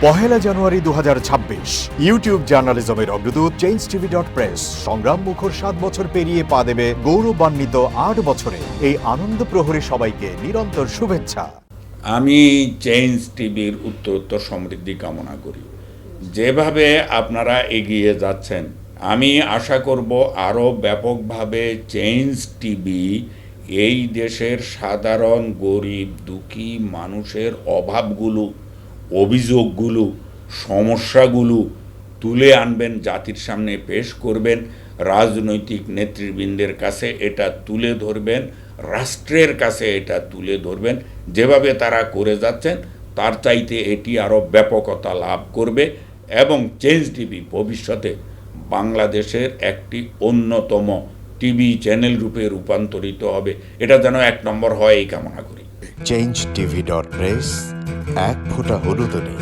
1 জানুয়ারি 2026 YouTube জার্নালিজমের অগ্রদূত changeTV.press সংগ্রাম মুখর 7 বছর পেরিয়ে পা দেবে গৌরবান্বিত 8 বছরে। এই আনন্দ প্রহরী সবাইকে নিরন্তর শুভেচ্ছা। আমি চেঞ্জ টিভির উত্তরোত্তর সমৃদ্ধি কামনা করি। যেভাবে আপনারা এগিয়ে যাচ্ছেন, আমি আশা করব আরও ব্যাপকভাবে চেঞ্জ টিভি এই দেশের সাধারণ গরিব দুঃখী মানুষের অভাবগুলো, অভিযোগগুলো, সমস্যাগুলো তুলে আনবেন, জাতির সামনে পেশ করবেন, রাজনৈতিক নেতৃবৃন্দের কাছে এটা তুলে ধরবেন, রাষ্ট্রের কাছে এটা তুলে ধরবেন। যেভাবে তারা করে যাচ্ছেন তার চাইতে এটি আরও ব্যাপকতা লাভ করবে এবং চেঞ্জ টিভি ভবিষ্যতে বাংলাদেশের একটি অন্যতম টিভি চ্যানেল রূপে রূপান্তরিত হবে। এটা যেন 1 নম্বর হয় এই কামনা করি। changeTV.press এক ফোঁটা হলুদ নেই।